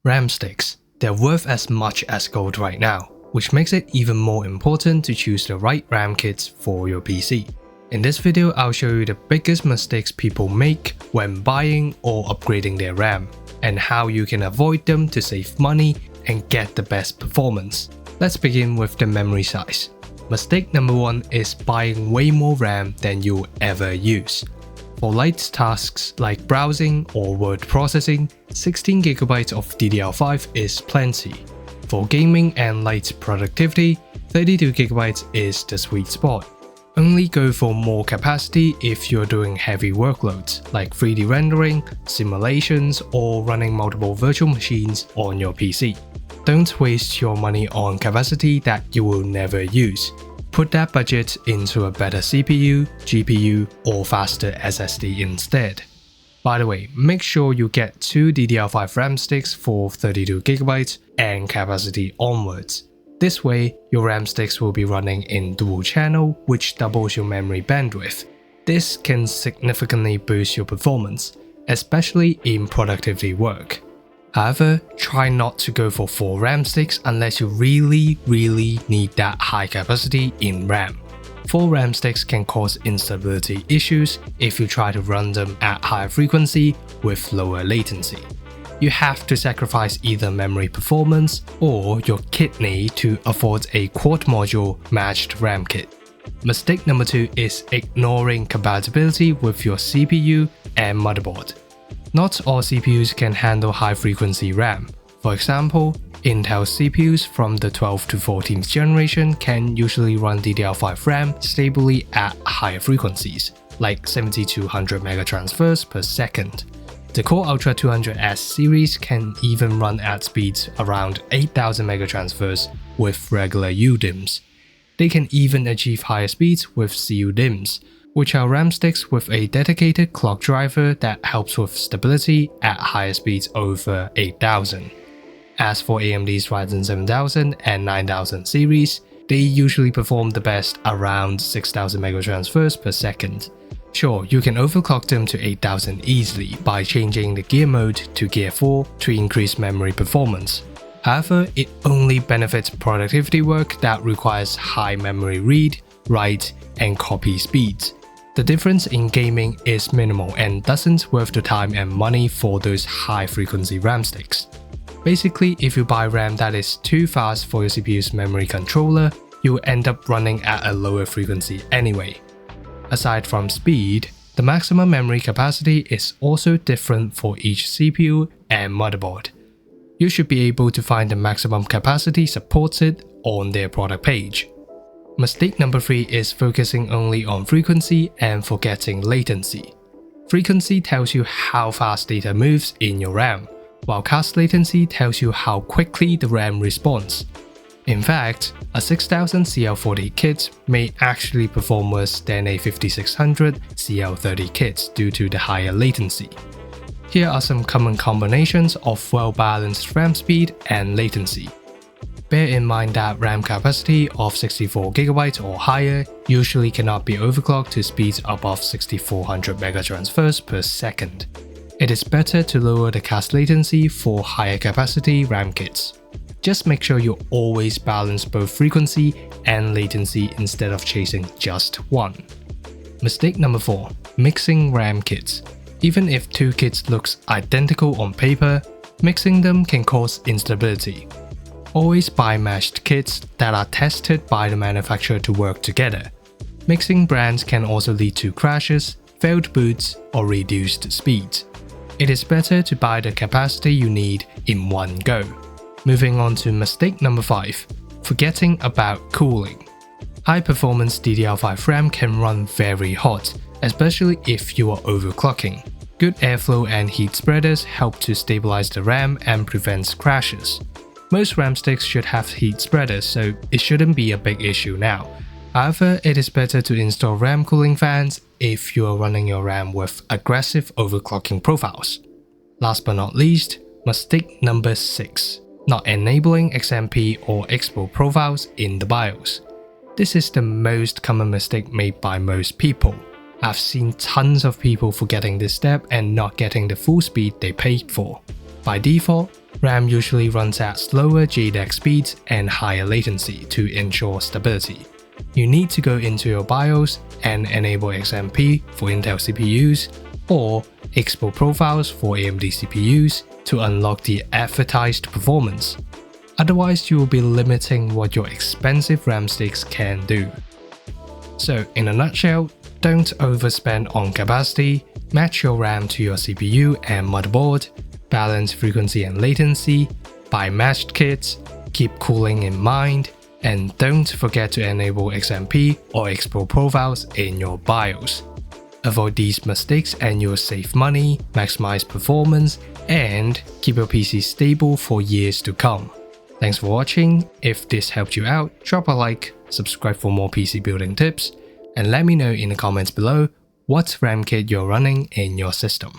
RAM sticks. They're worth as much as gold right now, which makes it even more important to choose the right RAM kits for your PC. In this video, I'll show you the biggest mistakes people make when buying or upgrading their RAM, and how you can avoid them to save money and get the best performance. Let's begin with the memory size. Mistake number 1 is buying way more RAM than you'll ever use. For light tasks like browsing or word processing, 16GB of DDR5 is plenty. For gaming and light productivity, 32GB is the sweet spot. Only go for more capacity if you're doing heavy workloads like 3D rendering, simulations, or running multiple virtual machines on your PC. Don't waste your money on capacity that you will never use. Put that budget into a better CPU, GPU, or faster SSD instead. By the way, make sure you get 2 DDR5 RAM sticks for 32GB and capacity onwards. This way, your RAM sticks will be running in dual channel, which doubles your memory bandwidth. This can significantly boost your performance, especially in productivity work. However, try not to go for 4 RAM sticks unless you really need that high capacity in RAM. 4 RAM sticks can cause instability issues if you try to run them at higher frequency with lower latency. You have to sacrifice either memory performance or your kidney to afford a quad module matched RAM kit. Mistake number 2 is ignoring compatibility with your CPU and motherboard. Not all CPUs can handle high-frequency RAM. For example, Intel CPUs from the 12th to 14th generation can usually run DDR5 RAM stably at higher frequencies, like 7200 megatransfers per second. The Core Ultra 200S series can even run at speeds around 8000 megatransfers with regular udimms. They can even achieve higher speeds with cudimms, which are RAM sticks with a dedicated clock driver that helps with stability at higher speeds over 8000. As for AMD's Ryzen 7000 and 9000 series, they usually perform the best around 6000 megatransfers per second. Sure, you can overclock them to 8000 easily by changing the gear mode to gear 4 to increase memory performance. However, it only benefits productivity work that requires high memory read, write, and copy speeds. The difference in gaming is minimal and doesn't worth the time and money for those high-frequency RAM sticks. Basically, if you buy RAM that is too fast for your CPU's memory controller, you will end up running at a lower frequency anyway. Aside from speed, the maximum memory capacity is also different for each CPU and motherboard. You should be able to find the maximum capacity supported on their product page. Mistake number 3 is focusing only on frequency and forgetting latency. Frequency tells you how fast data moves in your RAM, while cast latency tells you how quickly the RAM responds. In fact, a 6000 CL40 kit may actually perform worse than a 5600 CL30 kit due to the higher latency. Here are some common combinations of well-balanced RAM speed and latency. Bear in mind that RAM capacity of 64GB or higher usually cannot be overclocked to speeds above 6400 megatransfers per second. It is better to lower the cast latency for higher capacity RAM kits. Just make sure you always balance both frequency and latency instead of chasing just one. Mistake number 4. Mixing RAM kits. Even if 2 kits looks identical on paper, mixing them can cause instability. Always buy matched kits that are tested by the manufacturer to work together. Mixing brands can also lead to crashes, failed boots, or reduced speeds. It is better to buy the capacity you need in one go. Moving on to mistake number 5, forgetting about cooling. High-performance DDR5 RAM can run very hot, especially if you are overclocking. Good airflow and heat spreaders help to stabilize the RAM and prevent crashes. Most RAM sticks should have heat spreaders, so it shouldn't be a big issue now. However, it is better to install RAM cooling fans if you are running your RAM with aggressive overclocking profiles. Last but not least, mistake number 6, not enabling XMP or EXPO profiles in the BIOS. This is the most common mistake made by most people. I've seen tons of people forgetting this step and not getting the full speed they paid for. By default, RAM usually runs at slower JEDEC speeds and higher latency to ensure stability. You need to go into your BIOS and enable XMP for Intel CPUs or EXPO profiles for AMD CPUs to unlock the advertised performance. Otherwise, you will be limiting what your expensive RAM sticks can do. So, in a nutshell, don't overspend on capacity, match your RAM to your CPU and motherboard, balance frequency and latency, buy matched kits, keep cooling in mind, and don't forget to enable XMP or EXPO profiles in your BIOS. Avoid these mistakes and you'll save money, maximize performance, and keep your PC stable for years to come. Thanks for watching. If this helped you out, drop a like, subscribe for more PC building tips, and let me know in the comments below what RAM kit you're running in your system.